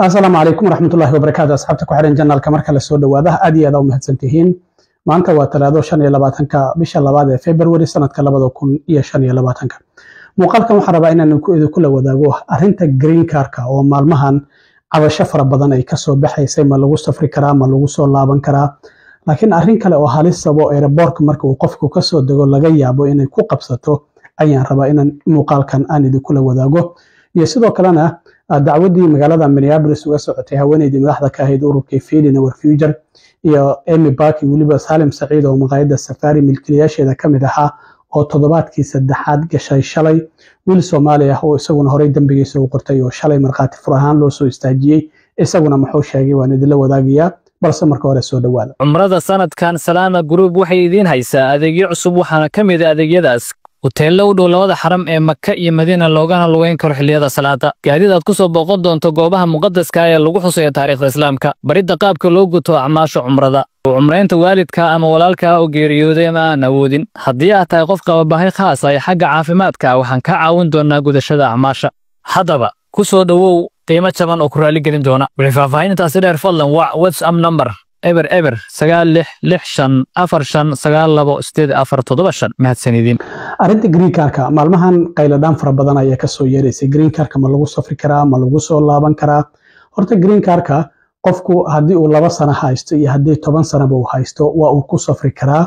السلام عليكم ورحمة الله وبركاته. أصحابتك وحرين جنال كمركز السود وهذا أدي هذا ومهتسنتهين ما أنت وتلاذو شن يلباتنك بيش الله بعد فبراير سنة كلبا كون يشن يلباتنك مقالكم حربا إن كل وذاقوه أرنت جرين كاركا ومالمهن على شفرة بدن أي كسر بحيث ما لو سفر كرام ما لو سول لابن كرا لكن أرين كلا وحالس سبوا إيربورك مركو وقفكو كسر دقول لجيا بو إن كو قبضته أيان ربا إن مقالكن أني كل وذاقوه يسدو كلنا دعودي مقالة منيابلس وسعتها ونيدي ملاحظة كاهيد أوروبي فيلين ورفيوجر iyo Amy Baki waliba Salim Saciid oo maqaayada Safari milkiilayaasheeda kamid ahaa oo toddobaadkii saddexaad gashay shalay wiil Soomaali ah oo isaguna horey dambigiisa u qortay oo shalay marqaati furahaan loo soo istaajiyay isaguna muxuu sheegay waan idin la wadaagayaa balse marka hore soo dhawaada umrada sanadkan Salama Group waxay idin haysaa adeegyo cusub waxaana kamid ah adeegyadaas hoteello u dhow labada xaram ee Makka iyo Madiina loogana lugeyn karo xilliyada salaada gaadiid aad ku soo booqan doonto goobaha muqaddaska ah ee lagu xusayo taariikhda islaamka baridda qaabka loo guto acmaasha umrada umreynta waalidka ama walaalka oo geeriyooday ma aan awoodin haddii aad tahay qof qaba baahi khaas ah xagga caafimaadka waxaan ka caawin doonaa gudashada acmaasha haddaba ku soo dhawow qiimo jaban oo ku raali gelin doona wixii dheer fadlan WhatsApp number eber sagaal lix shan afar shan sagaal labo sideed afar toddoba shan mahadsanidin arinta green cardka maalmahan qayladaan fara badan ayaa ka soo yeeraysay green cardka ma lagu safri karaa ma lagu soo laaban karaa horta green cardka qofku haddii uu 2 sano haysto iyo haddii 10 sano uu haysto waa uu ku safri karaa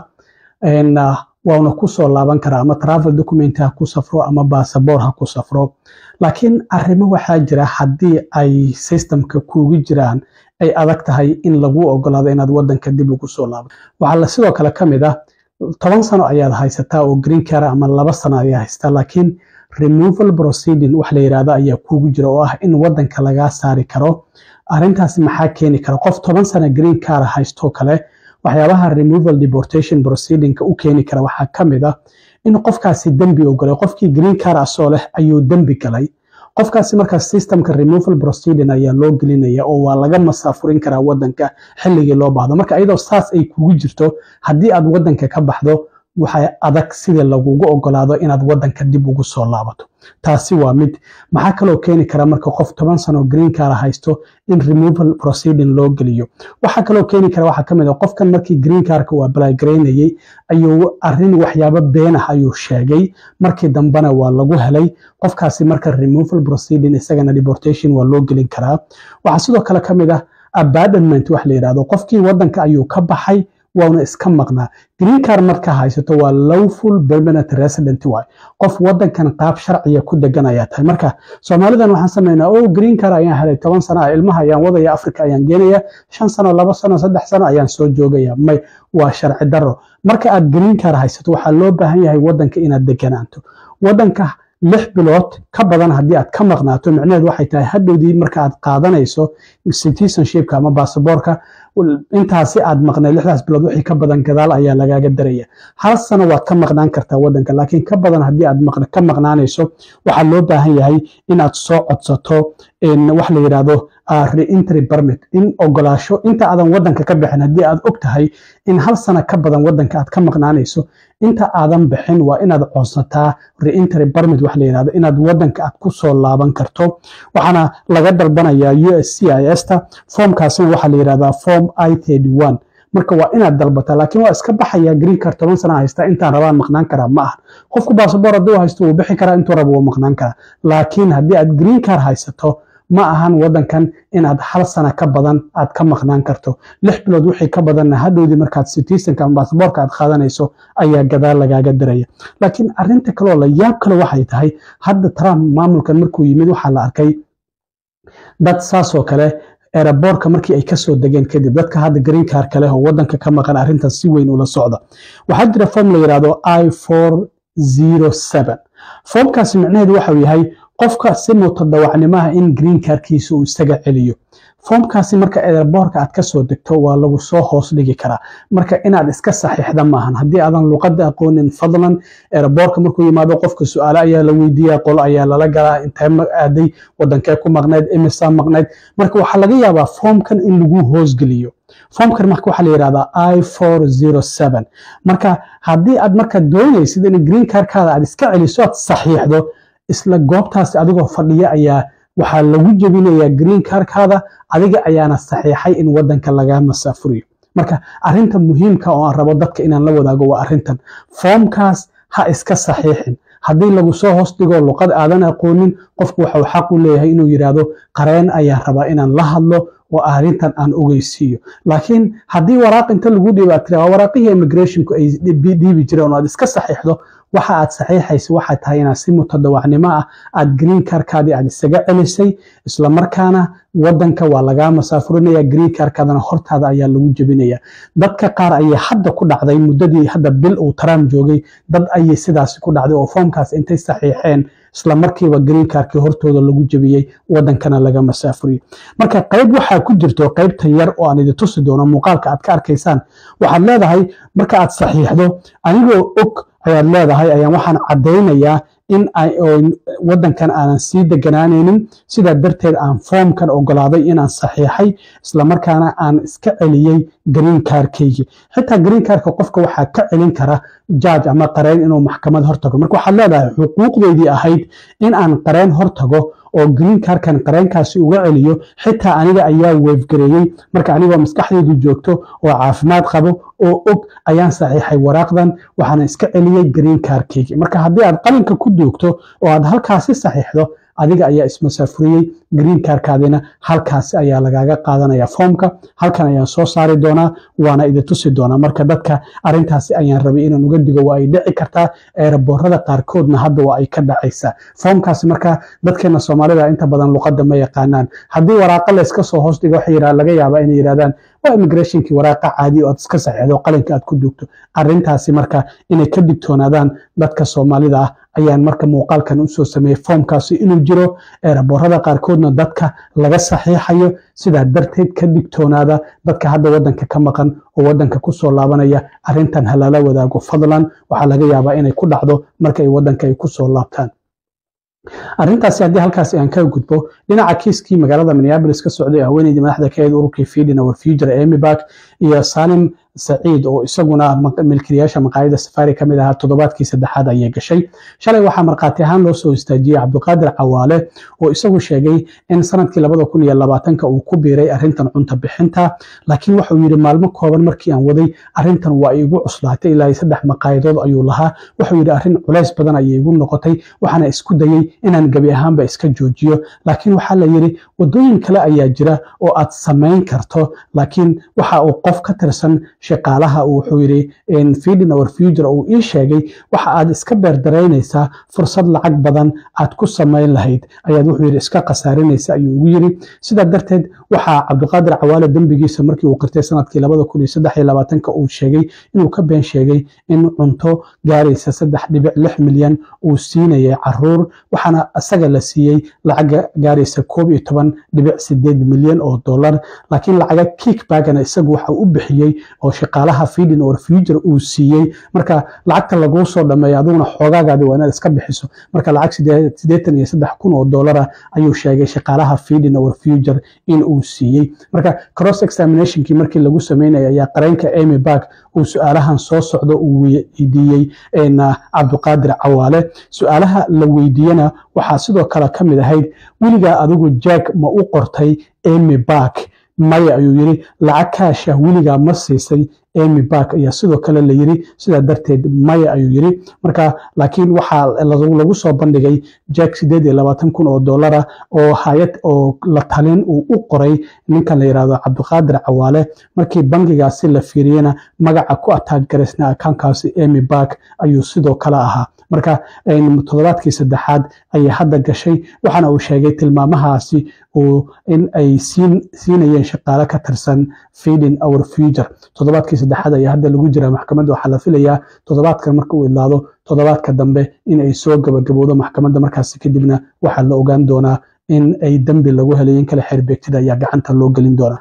waana ku soo laaban karaa ama travel document ha ku safro ama passport ha ku safro laakiin arrimo waxaa jira haddii ay systemka kuugu jiraan ay adag tahay in lagu ogolaado inaad wadanka dib ugu soo laabato waxa la sidoo kale kamid ah 10 sano ayaad haysataa oo green card ama 2 sano ayaad haysataa laakiin removal proceeding wax la yiraahdo ayaa kuugu jira oo ah in wadanka laga saari karo arintaas maxaa keeni kara qof 10 sano green card haysto kale waxyaabaha removal deportation proceeding u keeni kara waxa kamid ah in qofkaasi dambi u galay qofkii green card asoo leh ayuu dambi galay qofkaasi marka systemka removal proceeding ayaa loo gelinaya oo waa laga masaafurin karaa wadanka xilligii loo baahdo marka ayadoo saas ay kugu jirto haddii aad wadanka ka baxdo waxay adag sida lagugu ogolaado inaad wadanka dib ugu soo laabato taasi waa mid maxaa kaloo keeni kara marka qof 10 sano green card haysto in removal proceeding loo geliyo waxa kaloo keeni kara waxa kamid ah qofkan markii green cardka waa apply gareynayay ayuu arrin waxyaabo been ah ayuu sheegay markii dambana waa lagu helay qofkaasi marka removal proceeding isagana deportation waa loo gelin karaa waxa sidoo kale kamid ah abandonment wax la yiraahdo qofkii wadanka ayuu ka baxay waana iska maqnaa green card marka haysato waa lawful permanent resident way qof wadankan qaab sharciya ku deganaya tahay marka Soomaalidan waxaan sameeynaa oo green card ayaan helay 10 sano ilmaha ayaan wadaya Afrika ayaan geenaya 5 sano 2 sano 3 sano ayaan soo joogaya may waa sharci daro marka aad green card haysato waxa loo baahan yahay wadanka inaad deganaanto wadanka 6 bilood ka badan haddii aad ka maqnaato macnaheedu waxay tahay hadhowdii marka aad qaadanayso citizenshipka ama passportka intaasi aad maqnay 6 bilood wixii ka badan gadaal ayaa lagaaga daraya hal sano waad ka maqnaan kartaa wadanka laakiin ka badan haddii aad ka maqnaanayso waxa loo baahan yahay inaad soo codsato wax la yiraahdo re-entry permit in ogolaasho inta aadan wadanka ka bixin haddii aad og tahay in hal sano ka badan wadanka aad ka maqnaanayso inta aadan bixin waa inaad codsataa re-entry permit wax la yiraahdo inaad wadanka aad ku soo laaban karto waxaana laga dalbanayaa USCIS ta formkaasina waxa la yiraahdaa form I-31 marka waa inaad dalbataa laakiin waa iska baxaya green card 10 sano haysta intaan rabaan maqnaan karaa ma aha qofku passport hadduu haysto wuu bixi karaa intuu rabo wuu maqnaan karaa laakiin haddii aad green card haysato ma ahan wadankan inaad hal sano ka badan aad ka maqnaan karto 6 bilood wixii ka badanna hadhowdii markaad citizenka ama passportka aad qaadanayso ayaa gadaal lagaaga diraya laakiin arrinta kale oo la yaab kale waxay tahay hadda Trump maamulkan markuu yimid waxa la arkay dad saas oo kale airportka markii ay ka soo degeen kadib dadka hadda green card kale oo wadanka ka maqan arrintan si weyn ula socda waxa jira form la yiraahdo I-407 formkaasi macnaheedu waxa uu yahay qofka si mutadawacnimaha in green cardkiisa uu isaga celiyo formkaasi marka airportka aad ka soo degto waa lagu soo hoos dhigi karaa marka inaad iska saxiixda maahan haddii aadan luqadda aqoonin fadlan airportka markuu yimaado qofka su'aalo ayaa la weydiiyaa qolo ayaa lala galaa intee aaday wadankee ku maqnayd imisa maqnayd marka waxaa laga yaabaa formkan in lagu hoos geliyo formkan marka waxa la yiraahdaa I-407 marka haddii aad marka doonaysid in green cardkaada aad iska celiso aad saxiixdo isla goobtaas adigoo fadhiya ayaa waxaa lagu jebinayaa green cardkaada adiga ayaana saxiixay in wadanka laga masaafuriyo marka arinta muhiimka oo aan rabo dadka inaan la wadaago waa arintan foomkaas ha iska saxiixin haddii lagu soo hoos dhigo luqad aadan aqoonin qofku waxa uu xaq u leeyahay inuu yiraahdo qareen ayaa rabaa inaan la hadlo oo arintan aan ogeysiiyo laakiin haddii waraaq inta lagu dhiibaa tira waraaqihii immigrationku ay dhiibi jireen oo aad iska saxiixdo waxa aad saxiixaysa waxa tahay inaad si mutadawacnimo ah aad green cardkaadii aad isaga celisay isla markaana wadanka waa laga masaafurinaya green cardkaadana hortaada ayaa lagu jebinaya dadka qaar ayay hadda ku dhacday muddadii hadda bil uu Trump joogay dad ayay sidaas ku dhacday oo foomkaas intay saxiixeen isla markiiba green cardkii hortooda lagu jebiyay wadankana laga masaafuriyay marka qayb waxa ku jirto qaybta yar oo aan idin tusi doono muuqaalka aad ka arkaysaan waxaad leedahay marka aad saxiixdo anigoo og ayaad leedahay ayaan waxaan cadeynayaa in wadankan aanan sii deganaanaynin sidaa darteed aan foomkan ogolaaday inaan saxiixay isla markaana aan iska celiyey green cardkaygi xitaa green cardka qofka waxaa ka celin kara judge ama qareen inuu maxkamad hortago marka waxaad leedahay xuquuqdeydii ahayd in aan qareen hortago oo green cardkan qareenkaasi uga celiyo xitaa aniga ayaa weefgareeyey marka anigoo maskaxdaydu joogto oo caafimaad qabo oo og ayaan saxiixay waraaqdan waxaana iska celiyey green cardkaygi marka haddii aad qalinka ku duugto oo aad halkaasi saxiixdo adiga ayaa ismasaafuriyey green cardkaadina halkaasi ayaa lagaaga qaadanaya foomka halkan ayaan soo saari doonaa waana idin tusi doonaa marka dadka arintaasi ayaan rabay inaan uga digo waa ay dhici kartaa eeraboorada qaarkoodna hadda waa ay ka dhacaysaa foomkaasi marka dadkeena Soomaalida inta badan luqadda ma yaqaanaan haddii waraaqa la iska soo hoos dhigo waxa laga yaabaa inay yiraahdaan waa immigrationkii waraaqa caadi oo aad iska saxiixdo qalinka aad ku duugto arintaasi marka inay ka digtoonaadaan dadka Soomaalida ah ayaan marka muuqaalkan u soo sameeyay foomkaasi inuu jiro eeraboorada qaarkoodna dadka laga saxiixayo sida darteed ka digtoonaada dadka hadda wadanka ka maqan oo wadanka ku soo laabanaya arintan halala wadaago fadlan waxa laga yaabaa inay ku dhacdo marka ay wadanka ay ku soo laabtaan arintaasi haddii halkaas aan ka gudbo dhinaca kiiskii magaalada Minneapolis ka socday haweeneydii madaxda ka ahayd ururkii Feeding Our Future Amy Back iyo Salim Saciid oo isaguna milkiilayaasha maqaayada Safari kamid ahaa toddobaadkii saddexaad ayay gashay shalay waxa marqaati ahaan loo soo istaajiyay Cabdiqaadir Cawaale oo isagu sheegay in sanadkii 2020 uu ku biiray arintan cunto bixinta laakiin waxa uu yiri maalmo kooban markii aan waday arintan waa igu cuslaatay ilaa 3 maqaayadood ayuu lahaa waxa uu yiri arin culays badan ayay igu noqotay waxaana isku dayay inaan gabi ahaanba iska joojiyo laakiin waxa la yiri wadooyin kale ayaa jira oo aad sameyn karto laakiin waxa uu qof ka tirsan shaqaalaha uu wuxuu yiri in Feeding Our Future uu ii sheegay waxa aad iska beerdareynaysaa fursad lacag badan aad ku sameyn lahayd ayaad wuxuu yiri iska qasaarinaysa ayuu ugu yiri sida darteed waxa Cabdiqaadir Cawaale dambigiisa markii uu qirtay sanadkii 2023 uu sheegay inuu ka been sheegay in cunto gaaraysa 3.6 milyan uu siinayay caruur waxaana asaga la siiyay lacag gaaraysa 11.8 milyan oo dollar laakiin lacaga kickbackna isagu waxa uu bixiyay oo shaqaalaha Feeding Our Future uu siiyay marka lacagta lagu soo dhameeyay aduna xoogagaadi waa inaad iska bixiso marka lacag 83,000 oo dollar ayuu sheegay shaqaalaha Feeding Our Future in uu siiyay marka cross examinationkii markii lagu sameeyay ayaa qareenka Amy Back uu su'aalahan soo socdo uu weydiiyay Cabdiqaadir Cawaale su'aalaha la weydiiyana waxa sidoo kale kamid ahayd wiliga adigu Jack ma u qortay Amy Back maya ayuu yiri lacag kaasha wiliga ma siisay Amy Back ayaa sidoo kale la yiri sida darteed maya ayuu yiri marka laakiin waxa lagu soo bandhigay Jack 28,000 oo dollar oo hay'ad oo la talin uu u qoray ninkan la yiraahdo Cabdiqaadir Cawaale markii bangigaasi la fiiriyana magaca ku attach gareysna accountkaasi Amy Back ayuu sidoo kale ahaa marka toddobaadkii saddexaad ay hadda gashay waxaana uu sheegay tilmaamahaasi oo in ay siinayeen shaqaale ka tirsan Feeding Our Future toddobaadkii saddexaad ay hadda lagu jira maxkamadda waxa la filayaa toddobaadkan marka uu ilaado toddobaadka dambe in ay soo gabagabowdo maxkamadda markaas kadibna waxa la ogaan doonaa in ay dambi lagu helay in kala xirbeegtida ayaa gacanta loo gelin doona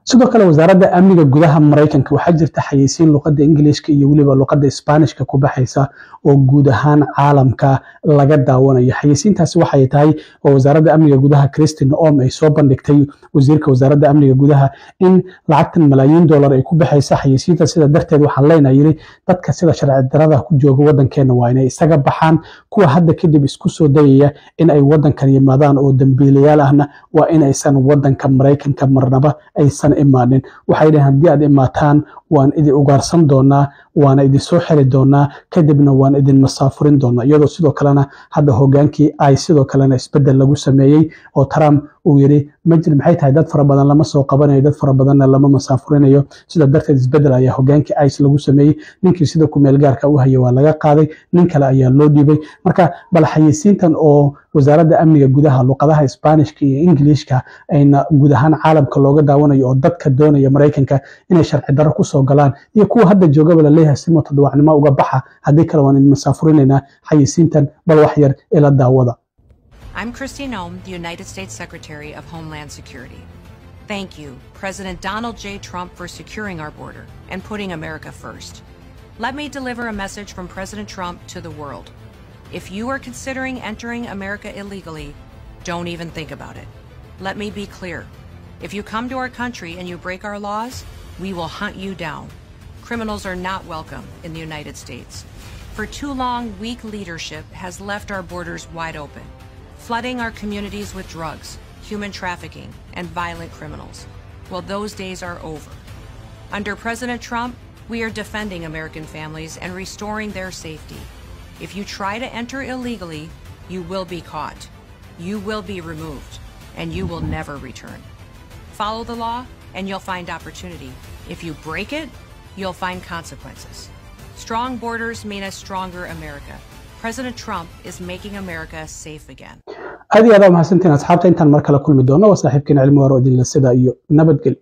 sidoo kale wasaaradda amniga gudaha Mareykanka waxaa jirta xayeysiin luqadda Ingiriiska iyo waliba luqadda Isbaanishka ku baxaysa oo guud ahaan caalamka laga daawanayo. Xayeysiintaasi waxay tahay oo wasaaradda amniga gudaha Christine Noem ay soo bandhigtay wasiirka wasaaradda amniga gudaha in lacagtan malaayiin dollar ay ku baxaysa xayeysiinta. Sida darteed waxaan leenahay dadka sida sharci darrada ku jooga wadankeena waa inay isaga baxaan, kuwa hadda kadib isku soo dayaya in ay wadankan yimaadaan oo dambiilayaal ahna waa in aysan wadanka Mareykanka marnaba aysan imaanin. Waxay dhahan haddii aad imaataan waan idin ugaarsan doonaa, waana idin soo xiri doonaa, kadibna waan idin masaafurin doonaa. Iyadoo sidoo kalena hadda hogaankii ay sidoo kalena isbedel lagu sameeyay oo Trump uu yiri maxay tahay dad fara badan lama soo qabanayo, dad fara badanna lama masaafurinayo. Sida darteed isbedel ayaa hogaankii ICE lagu sameeyay. Ninkii sida ku meel gaarka u hayay waa laga qaaday, nin kale ayaa loo dhiibay. Marka bal xayeysiintan oo wasaaradda amniga gudaha luqadaha Isbaanishka iyo Ingiriiska ayna guud ahaan caalamka looga daawanayo oo dadka doonaya Mareykanka inay sharci darro ku soo galaan iyo kuwa hadda joogaba la leeyahay si mutadawacnimo uga baxa, haddii kale waan idin masaafurinayna. xayeysiintan bal wax yar ila daawada. I'm Christine Noem, the United States Secretary of Homeland Security. Thank you, President Donald J. Trump, for securing our border and putting America first. Let me deliver a message from President Trump to the world. If you are considering entering America illegally, don't even think about it. Let me be clear. If you come to our country and you break our laws, we will hunt you down. Criminals are not welcome in the United States. For too long, weak leadership has left our borders wide open, flooding our communities with drugs, human trafficking, and violent criminals. Well, those days are over. Under President Trump, we are defending American families and restoring their safety. If you try to enter illegally, you will be caught, you will be removed, and you will never return. Follow the law, and you'll find opportunity. If you break it, you'll find consequences. Strong borders mean a stronger America. President Trump is making America safe again. هذه هذا ما حسنتين أصحابتين تن مركلا كل مدونة وصاحبكين علم ورودين للسدا نبت قل